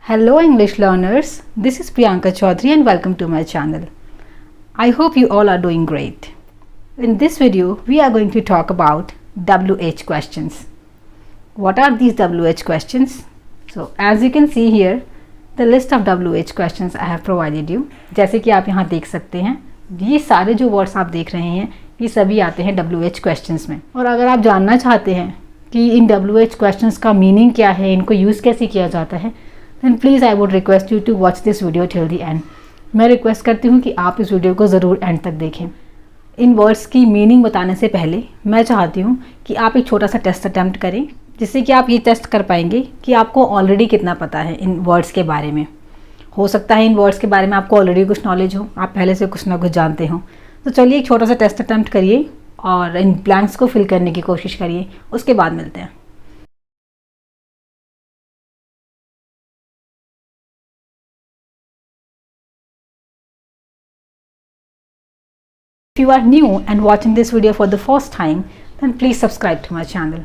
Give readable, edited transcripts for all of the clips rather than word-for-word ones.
Hello English learners, this is Priyanka Chaudhary and welcome to my channel. I hope you all are doing great. In this video, we are going to talk about WH questions. What are these WH questions? So as you can see here, the list of WH questions I have provided you. जैसे कि आप यहाँ देख सकते हैं, ये सारे जो वर्ड्स आप देख रहे हैं, ये सभी आते हैं WH questions में. और अगर आप जानना चाहते हैं कि इन WH questions का मीनिंग क्या है, इनको यूज़ कैसे किया जाता है, then please I would request you to watch this video till the end. मैं रिक्वेस्ट करती हूँ कि आप इस वीडियो को ज़रूर एंड तक देखें. इन वर्ड्स की मीनिंग बताने से पहले मैं चाहती हूँ कि आप एक छोटा सा टेस्ट अटैम्प्ट करें, जिससे कि आप ये टेस्ट कर पाएंगे कि आपको ऑलरेडी कितना पता है इन वर्ड्स के बारे में. हो सकता है इन वर्ड्स के बारे में आपको ऑलरेडी कुछ नॉलेज हो, आप पहले से कुछ ना कुछ जानते हो. तो चलिए एक छोटा सा टेस्ट अटैम्प्ट करिए और इन ब्लैंक्स को फिल करने की कोशिश करिए. उसके बाद मिलते हैं. If you are new and watching this video for the first time, then please subscribe to my channel.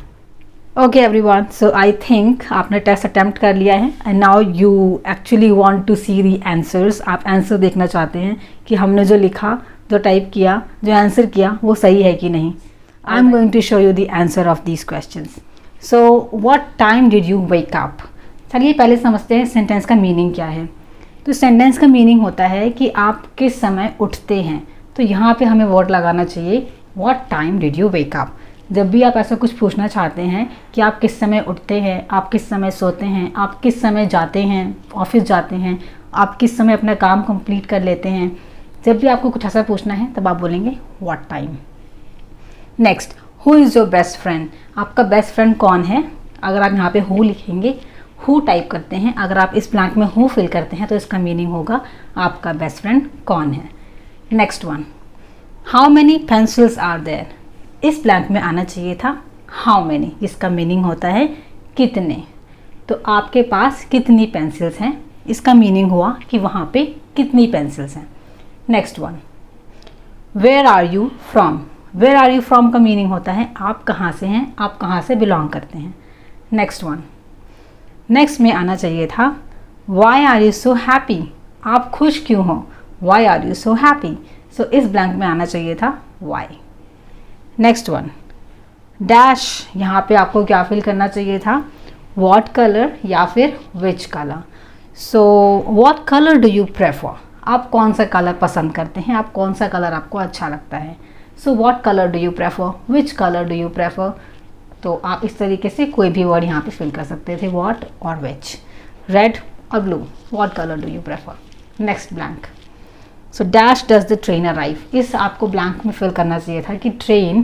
Okay everyone, so I think आपने टेस्ट अटेम्प्ट कर लिया है and now you actually want to see the answers. आप answer देखना चाहते हैं कि हमने जो लिखा, जो टाइप किया, जो आंसर किया वो सही है कि नहीं. I am going to show you the answer of these questions. So what time did you wake up? चलिए पहले समझते हैं सेंटेंस का मीनिंग क्या है. तो सेंटेंस का मीनिंग होता है कि आप किस समय उठते हैं. तो यहाँ पे हमें वर्ड लगाना चाहिए what time did you wake up. जब भी आप ऐसा कुछ पूछना चाहते हैं कि आप किस समय उठते हैं, आप किस समय सोते हैं, आप किस समय जाते हैं, ऑफिस जाते हैं, आप किस समय अपना काम कंप्लीट कर लेते हैं, जब भी आपको कुछ ऐसा पूछना है तब आप बोलेंगे what time. Next, who is your best friend. आपका बेस्ट फ्रेंड कौन है. अगर आप यहाँ पे हु लिखेंगे, हु टाइप करते हैं, अगर आप इस ब्लैंक में हु फिल करते हैं तो इसका मीनिंग होगा आपका बेस्ट फ्रेंड कौन है. Next one, how many pencils are there. इस ब्लैंक में आना चाहिए था हाउ मैनी, जिसका मीनिंग होता है कितने. तो आपके पास कितनी पेंसिल्स हैं, इसका मीनिंग हुआ कि वहाँ पे कितनी पेंसिल्स हैं. Next one, where are you from. Where are you from का मीनिंग होता है आप कहाँ से हैं, आप कहाँ से बिलोंग करते हैं. नेक्स्ट वन, नेक्स्ट में आना चाहिए था why are you so happy. आप खुश क्यों हो, why are you so happy. So इस ब्लैंक में आना चाहिए था वाई. Next one, dash. यहाँ पे आपको क्या फिल करना चाहिए था व्हाट कलर या फिर which colour. So what colour do you prefer. आप कौन सा कलर पसंद करते हैं, आप कौन सा कलर आपको अच्छा लगता है. So what colour do you prefer, which colour do you prefer. तो आप इस तरीके से कोई भी वर्ड यहाँ पे फिल कर सकते थे, व्हाट और विच. रेड और blue, what colour do you prefer. Next blank, so dash does the train arrive. इस आपको ब्लैंक में फिल करना चाहिए था कि ट्रेन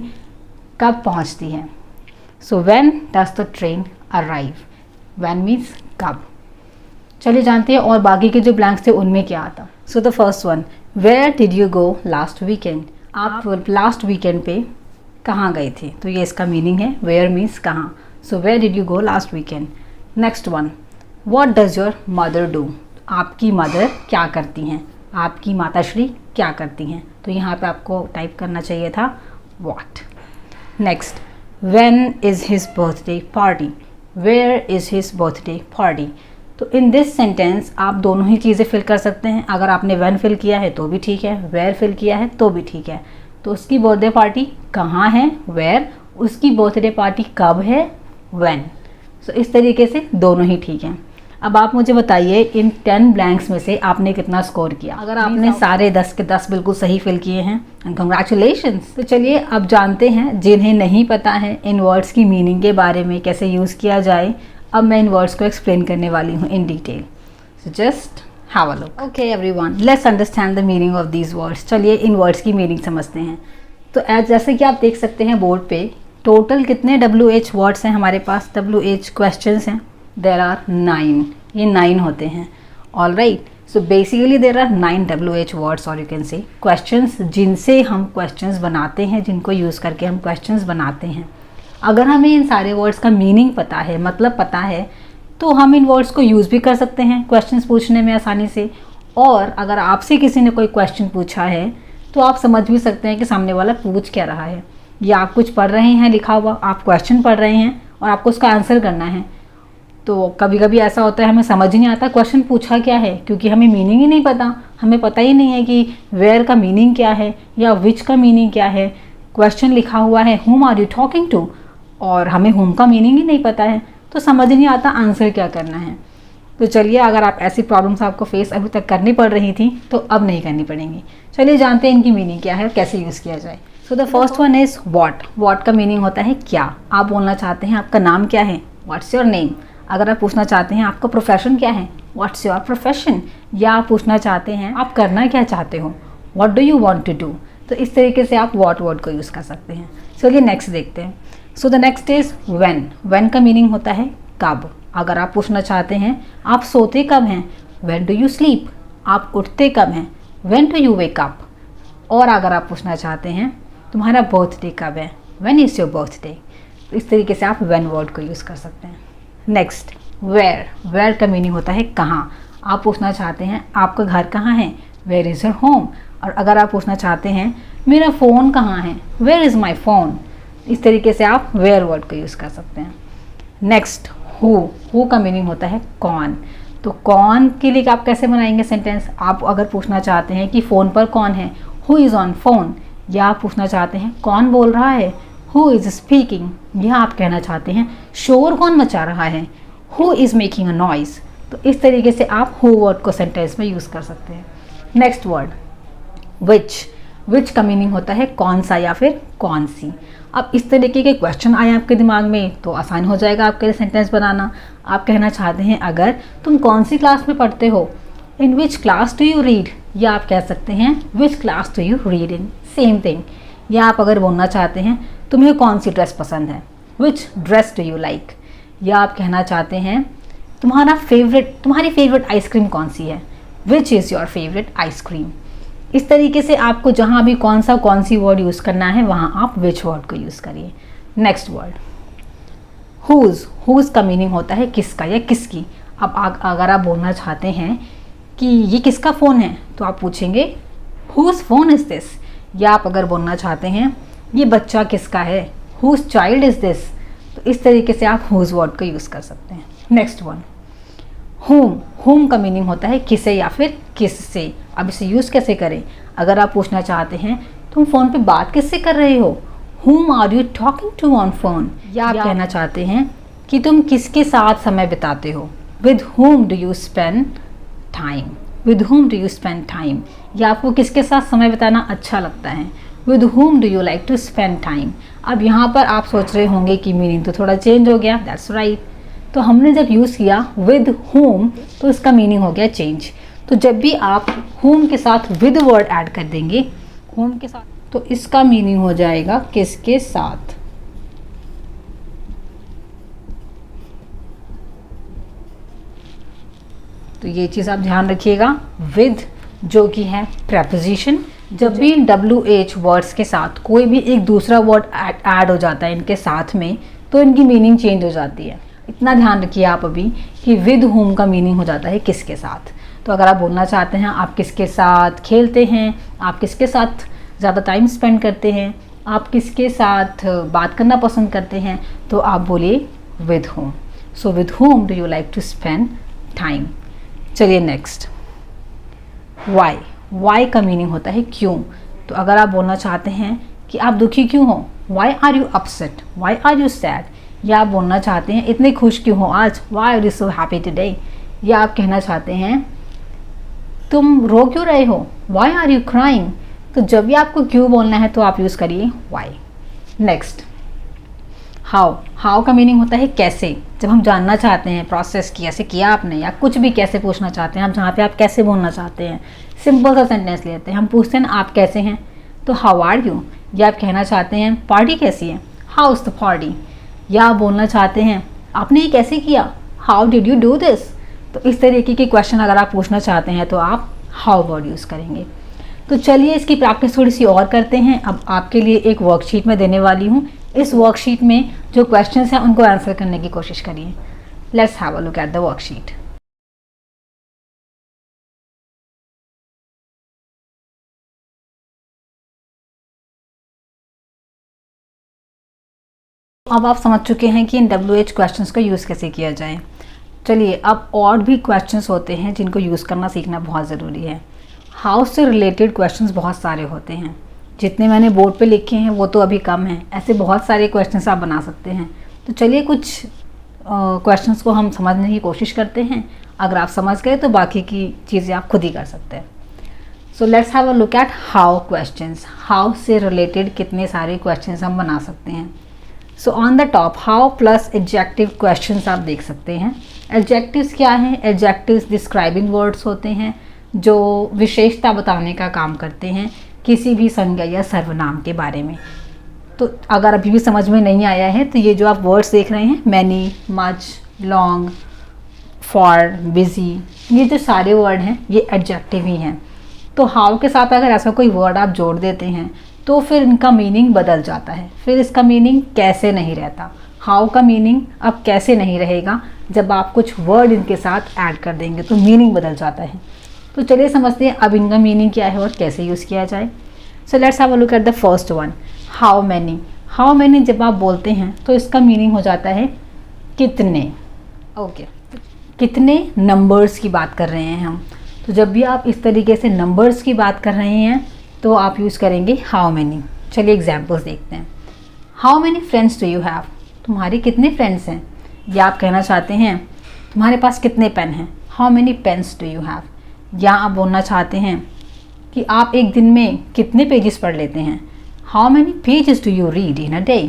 कब पहुंचती है. So when does the train arrive. When means कब. चलिए जानते हैं और बाकी के जो ब्लैंक्स थे उनमें क्या आता. So the first one, where did you go last weekend. आप लास्ट वीकेंड पे कहाँ गए थे. तो ये इसका मीनिंग है वेयर मीन्स कहाँ. So where did you go last weekend. Next one, what does your mother do. आपकी मदर क्या करती हैं, आपकी माताश्री क्या करती हैं. तो यहाँ पे आपको टाइप करना चाहिए था what. Next, when is his birthday party. Where is his birthday party. तो इन दिस सेंटेंस आप दोनों ही चीज़ें फिल कर सकते हैं. अगर आपने व्हेन फिल किया है तो भी ठीक है, वेयर फिल किया है तो भी ठीक है. तो उसकी बर्थडे पार्टी कहाँ है, वेयर. उसकी बर्थडे पार्टी कब है, व्हेन. सो इस तरीके से दोनों ही ठीक हैं. अब आप मुझे बताइए इन 10 ब्लैंक्स में से आपने कितना स्कोर किया. अगर आपने सारे 10 के 10 बिल्कुल सही फिल किए हैं, कंग्रेचुलेशंस. तो चलिए अब जानते हैं जिन्हें नहीं पता है इन वर्ड्स की मीनिंग के बारे में, कैसे यूज़ किया जाए. अब मैं इन वर्ड्स को एक्सप्लेन करने वाली हूँ in detail. So just have a look. Okay everyone, let's understand the meaning of these words. चलिए इन वर्ड्स की मीनिंग समझते हैं. तो जैसे कि आप देख सकते हैं बोर्ड पे, टोटल कितने WH वर्ड्स हैं हमारे पास, WH क्वेश्चंस हैं. There are 9. ये 9 होते हैं. All right. So basically there are 9 WH words और यू कैन से क्वेश्चंस, जिनसे हम क्वेश्चंस बनाते हैं, जिनको यूज़ करके हम क्वेश्चंस बनाते हैं. अगर हमें इन सारे वर्ड्स का मीनिंग पता है, मतलब पता है, तो हम इन वर्ड्स को यूज़ भी कर सकते हैं क्वेश्चंस पूछने में आसानी से. और अगर आपसे किसी ने कोई क्वेश्चन पूछा है तो आप समझ भी सकते हैं कि सामने वाला पूछ क्या रहा है. या आप कुछ पढ़ रहे हैं लिखा हुआ, आप क्वेश्चन पढ़ रहे हैं और आपको उसका आंसर करना है. तो कभी कभी ऐसा होता है हमें समझ ही नहीं आता क्वेश्चन पूछा क्या है, क्योंकि हमें मीनिंग ही नहीं पता। हमें पता ही नहीं है कि वेयर का मीनिंग क्या है या विच का मीनिंग क्या है। क्वेश्चन लिखा हुआ है हुम आर यू टॉकिंग टू, और हमें हुम का मीनिंग ही नहीं पता है, तो समझ नहीं आता आंसर क्या करना है। तो चलिए, अगर आप ऐसी प्रॉब्लम्स आपको फेस अभी तक करनी पड़ रही थी तो अब नहीं करनी पड़ेंगी। चलिए जानते हैं इनकी मीनिंग क्या है और कैसे यूज़ किया जाए। सो the first one is what. What का मीनिंग होता है क्या। आप बोलना चाहते हैं आपका नाम क्या है, व्हाट्स योर नेम। अगर आप पूछना चाहते हैं आपका प्रोफेशन क्या है, व्हाट्स योर प्रोफेशन। या आप पूछना चाहते हैं आप करना क्या चाहते हो, what do you want to do. तो इस तरीके से आप व्हाट वर्ड को यूज़ कर सकते हैं। चलिए नेक्स्ट देखते हैं। So the next is when. When का मीनिंग होता है कब। अगर आप पूछना चाहते हैं आप सोते कब हैं, व्हेन डू यू स्लीप। आप उठते कब हैं, when do you wake up. और अगर आप पूछना चाहते हैं तुम्हारा बर्थडे कब है, व्हेन इज़ योर बर्थडे। तो इस तरीके से आप व्हेन वर्ड को यूज़ कर सकते हैं। Next where. वेयर का मीनिंग होता है कहाँ। आप पूछना चाहते हैं आपका घर कहाँ है, वेयर इज़ योर होम। और अगर आप पूछना चाहते हैं मेरा फ़ोन कहाँ है, वेयर इज़ माई फ़ोन। इस तरीके से आप वेयर वर्ड को यूज़ कर सकते हैं। नेक्स्ट हु का मीनिंग होता है कौन। तो कौन के लिए आप कैसे बनाएंगे सेंटेंस। आप अगर पूछना चाहते हैं कि फ़ोन पर कौन है, हु इज़ ऑन फ़ोन। या आप पूछना चाहते हैं कौन बोल रहा है, हु इज़ स्पीकिंग। या आप कहना चाहते हैं शोर कौन मचा रहा है, who is making a noise. तो इस तरीके से आप हु वर्ड को सेंटेंस में यूज़ कर सकते हैं। Next word which. विच का मीनिंग होता है कौन सा या फिर कौन सी। अब इस तरीके के क्वेश्चन आए आपके दिमाग में तो आसान हो जाएगा आपके लिए सेंटेंस बनाना। आप कहना चाहते हैं अगर तुम कौन सी क्लास में पढ़ते हो, in which class do you read. या आप कह सकते हैं which class do you read in, same thing. या आप अगर बोलना चाहते हैं तुम्हें कौन सी ड्रेस पसंद है, विच ड्रेस डू यू लाइक। या आप कहना चाहते हैं तुम्हारी फेवरेट आइसक्रीम कौन सी है, which is your favourite ice cream. इस तरीके से आपको जहाँ भी कौन सी वर्ड यूज़ करना है वहाँ आप विच वर्ड को यूज़ करिए। Next word who's. हुज़ का मीनिंग होता है किसका या किसकी। अब अगर आप बोलना चाहते हैं कि ये किसका फ़ोन है तो आप पूछेंगे हुज़ फ़ोन इज़ दिस। या आप अगर बोलना चाहते हैं ये बच्चा किसका है, हुज़ चाइल्ड इज़ दिस। तो इस तरीके से आप हुज़ वर्ड को यूज़ कर सकते हैं। Next one home. होम का मीनिंग होता है किसे या फिर किससे। अब इसे यूज़ कैसे करें। अगर आप पूछना चाहते हैं तुम फ़ोन पे बात किससे कर रहे हो, whom are you talking to on phone। या आप कहना चाहते हैं कि तुम किसके साथ समय बिताते हो, with whom do you spend time। with whom do you spend time। या आपको किसके साथ समय बिताना अच्छा लगता है, with whom do you like to spend time। अब यहाँ पर आप सोच रहे होंगे कि मीनिंग तो थोड़ा चेंज हो गया, दैट्स राइट। तो हमने जब यूज़ किया with whom तो इसका मीनिंग हो गया चेंज। तो जब भी आप whom के साथ with वर्ड ऐड कर देंगे, whom के साथ, तो इसका मीनिंग हो जाएगा किसके साथ। तो ये चीज़ आप ध्यान रखिएगा। with जो कि है प्रेपोजिशन, जब भी WH वर्ड्स के साथ कोई भी एक दूसरा वर्ड ऐड हो जाता है इनके साथ में तो इनकी मीनिंग चेंज हो जाती है। इतना ध्यान रखिए आप अभी कि विद होम का मीनिंग हो जाता है किसके साथ। तो अगर आप बोलना चाहते हैं आप किसके साथ खेलते हैं, आप किसके साथ ज़्यादा टाइम स्पेंड करते हैं, आप किसके साथ बात करना पसंद करते हैं, तो आप बोलिए with whom. So with whom do you like to spend time. चलिए नेक्स्ट वाई। वाई का मीनिंग होता है क्यों। तो अगर आप बोलना चाहते हैं कि आप दुखी क्यों हो, why are you upset, why are you sad. या आप बोलना चाहते हैं इतने खुश क्यों हो आज, why are you so happy today. या आप कहना चाहते हैं तुम रो क्यों रहे हो, वाई आर यू क्राइंग। तो जब भी आपको क्यों बोलना है तो आप यूज़ करिए वाई। Next how. हाउ का मीनिंग होता है कैसे। जब हम जानना चाहते हैं प्रोसेस की, ऐसे किया आपने, या कुछ भी कैसे पूछना चाहते हैं, हम जहाँ पे आप कैसे बोलना चाहते हैं, सिंपल सा सेंटेंस लेते हैं, हम पूछते हैं आप कैसे हैं तो हाउ आर यू। या आप कहना चाहते हैं पार्टी कैसी है, हाउ इज़ द पार्टी। या आप बोलना चाहते हैं आपने ये कैसे किया, how did you do this. तो इस तरीके के क्वेश्चन अगर आप पूछना चाहते हैं तो आप हाउ वर्ड यूज़ करेंगे। तो चलिए इसकी प्रैक्टिस थोड़ी सी और करते हैं। अब आपके लिए एक वर्कशीट में देने वाली हूँ। इस वर्कशीट में जो क्वेश्चंस हैं उनको आंसर करने की कोशिश करिए। Let's have a look at the worksheet. अब आप समझ चुके हैं कि इन WH क्वेश्चंस को यूज़ कैसे किया जाए। चलिए अब और भी क्वेश्चंस होते हैं जिनको यूज़ करना सीखना बहुत ज़रूरी है। हाउ से रिलेटेड क्वेश्चंस बहुत सारे होते हैं, जितने मैंने बोर्ड पे लिखे हैं वो तो अभी कम हैं, ऐसे बहुत सारे क्वेश्चंस आप बना सकते हैं। तो चलिए कुछ क्वेश्चंस को हम समझने की कोशिश करते हैं। अगर आप समझ गए तो बाकी की चीज़ें आप खुद ही कर सकते हैं। So let's have a look at how questions. How से रिलेटेड कितने सारे क्वेश्चंस हम बना सकते हैं। So on the top how plus adjective questions आप देख सकते हैं। एडजेक्टिव्स क्या हैं? एडजेक्टिव्स डिस्क्राइबिंग वर्ड्स होते हैं जो विशेषता बताने का काम करते हैं किसी भी संज्ञा या सर्वनाम के बारे में। तो अगर अभी भी समझ में नहीं आया है तो ये जो आप वर्ड्स देख रहे हैं, many, much, long, for, busy, ये जो सारे वर्ड हैं ये एडजेक्टिव ही हैं। तो हाउ के साथ अगर ऐसा कोई वर्ड आप जोड़ देते हैं तो फिर इनका मीनिंग बदल जाता है, फिर इसका मीनिंग कैसे नहीं रहता। हाउ का मीनिंग अब कैसे नहीं रहेगा जब आप कुछ वर्ड इनके साथ ऐड कर देंगे तो मीनिंग बदल जाता है। तो चलिए समझते हैं अब इनका मीनिंग क्या है और कैसे यूज़ किया जाए। So let's have a look at the first one, how many. How many जब आप बोलते हैं तो इसका मीनिंग हो जाता है कितने। ओके, कितने नंबर्स की बात कर रहे हैं हम। तो जब भी आप इस तरीके से नंबर्स की बात कर रहे हैं तो आप यूज़ करेंगे हाउ मैनी। चलिए एग्जाम्पल्स देखते हैं। How many friends do you have, तुम्हारे कितने फ्रेंड्स हैं। या आप कहना चाहते हैं तुम्हारे पास कितने पेन हैं, how many pens do you have. या आप बोलना चाहते हैं कि आप एक दिन में कितने पेजेस पढ़ लेते हैं, how many pages do you read in a day.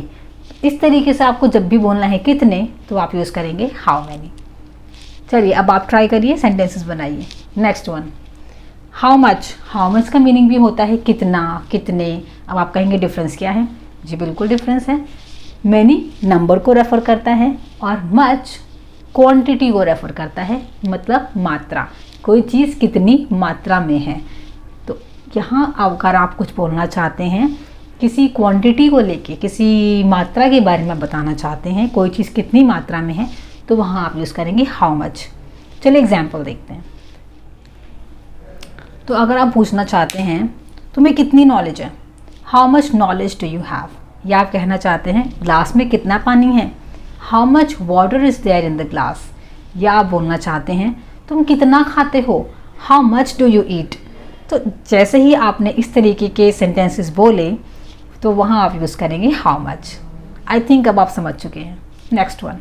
इस तरीके से आपको जब भी बोलना है कितने तो आप यूज़ करेंगे हाउ मैनी। चलिए अब आप ट्राई करिए, सेंटेंसेस बनाइए। Next one, how much. How much का मीनिंग भी होता है कितना, कितने। अब आप कहेंगे डिफरेंस क्या है? जी बिल्कुल डिफरेंस है। मैनी नंबर को रेफ़र करता है और मच क्वांटिटी को रेफ़र करता है, मतलब मात्रा, कोई चीज़ कितनी मात्रा में है। तो यहाँ अगर आप कुछ बोलना चाहते हैं किसी क्वांटिटी को लेके, किसी मात्रा के बारे में बताना चाहते हैं, कोई चीज़ कितनी मात्रा में है, तो वहाँ आप यूज़ करेंगे हाउ मच। चलिए एग्जाम्पल देखते हैं। तो अगर आप पूछना चाहते हैं तुम्हें कितनी नॉलेज है, how much knowledge do you have. या आप कहना चाहते हैं ग्लास में कितना पानी है, how much water is there in the glass. या आप बोलना चाहते हैं तुम कितना खाते हो, how much do you eat. तो जैसे ही आपने इस तरीके के सेंटेंसेस बोले तो वहाँ आप यूज़ करेंगे हाउ मच। आई थिंक अब आप समझ चुके हैं। Next one,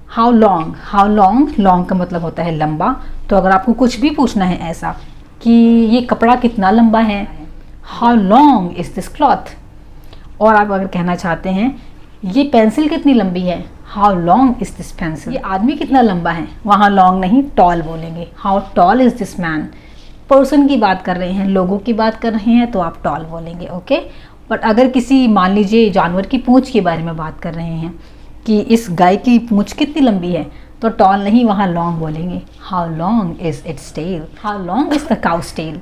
how long. How long, long का मतलब होता है लंबा। तो अगर आपको कुछ भी पूछना है ऐसा कि ये कपड़ा कितना लंबा है, how long is this cloth. और आप अगर कहना चाहते हैं ये पेंसिल कितनी लंबी है, how long is this pencil. ये आदमी कितना लंबा है, वहाँ लॉन्ग नहीं टॉल बोलेंगे, how tall is this man. Person की बात कर रहे हैं, लोगों की बात कर रहे हैं तो आप टॉल बोलेंगे, ओके। बट अगर किसी मान लीजिए जानवर की पूँछ के बारे में बात कर रहे हैं कि इस गाय की पूँछ कितनी लंबी है, तो टॉल नहीं, वहाँ लॉन्ग बोलेंगे, how long is its tail, how long is the cow's tail.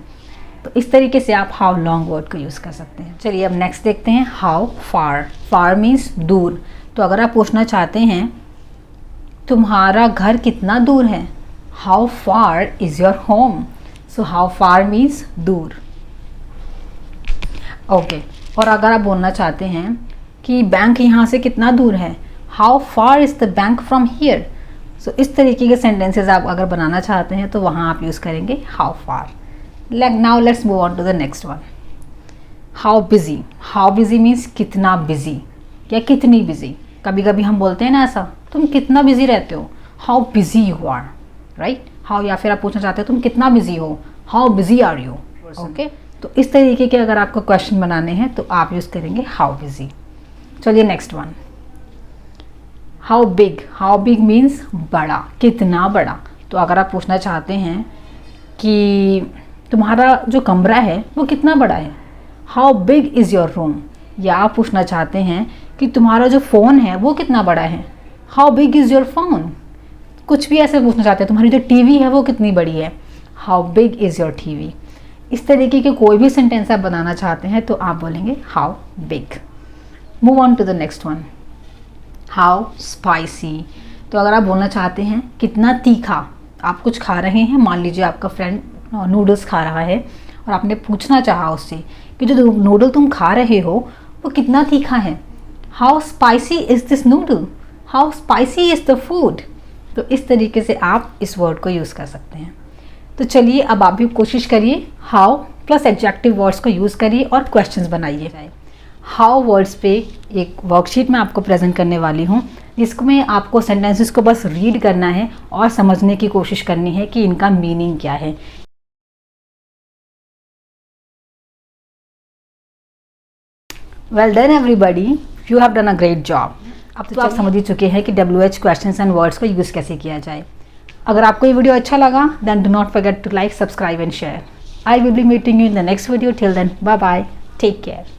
तो इस तरीके से आप हाउ लॉन्ग वर्ड को यूज़ कर सकते हैं। चलिए अब नेक्स्ट देखते हैं, हाउ फार। फार मीन्स दूर। तो अगर आप पूछना चाहते हैं तुम्हारा घर कितना दूर है, how far is your home. So how far means दूर, ओके। और अगर आप बोलना चाहते हैं कि बैंक यहाँ से कितना दूर है, how far is the bank from here. So इस तरीके के सेंटेंसेस आप अगर बनाना चाहते हैं तो वहाँ आप यूज़ करेंगे how far. Now let's move on to the next one, how busy. How busy means कितना बिज़ी या कितनी बिज़ी। कभी कभी हम बोलते हैं ना ऐसा, तुम कितना बिज़ी रहते हो, how busy you are, right. How, या फिर आप पूछना चाहते हो तुम कितना बिज़ी हो, how busy are you, okay. तो इस तरीके के अगर आपको क्वेश्चन बनाने हैं तो आप यूज़ करेंगे हाउ बिज़ी। चलिए next one, how big. How big means बड़ा, कितना बड़ा। तो अगर आप पूछना चाहते हैं कि तुम्हारा जो कमरा है वो कितना बड़ा है, how big is your room. या आप पूछना चाहते हैं कि तुम्हारा जो फ़ोन है वो कितना बड़ा है, how big is your phone. कुछ भी ऐसे पूछना चाहते हैं तुम्हारी जो टीवी है वो कितनी बड़ी है, how big is your TV. इस तरीके के कोई भी सेंटेंस आप बनाना चाहते हैं तो आप बोलेंगे how big. Move on to the next one, how spicy. तो अगर आप बोलना चाहते हैं कितना तीखा, आप कुछ खा रहे हैं, मान लीजिए आपका फ्रेंड नूडल्स खा रहा है और आपने पूछना चाहा उससे कि जो नूडल तुम खा रहे हो वो कितना तीखा है, how spicy is this noodle, how spicy is the food. तो इस तरीके से आप इस वर्ड को यूज़ कर सकते हैं। तो चलिए अब आप भी कोशिश करिए, हाउ प्लस एडजेक्टिव वर्ड्स को यूज़ करिए और क्वेश्चंस बनाइए। हाउ वर्ड्स पे एक वर्कशीट मैं आपको प्रेजेंट करने वाली हूँ, जिसमें आपको सेंटेंसेस को बस रीड करना है और समझने की कोशिश करनी है कि इनका मीनिंग क्या है। Well then everybody, you have done a great job. अब तो आप समझ ही चुके हैं कि WH क्वेश्चंस एंड वर्ड्स को यूज़ कैसे किया जाए। अगर आपको ये वीडियो अच्छा लगा, then do not forget to like, subscribe and share. I will be meeting you in the next video. Till then, bye bye, take care.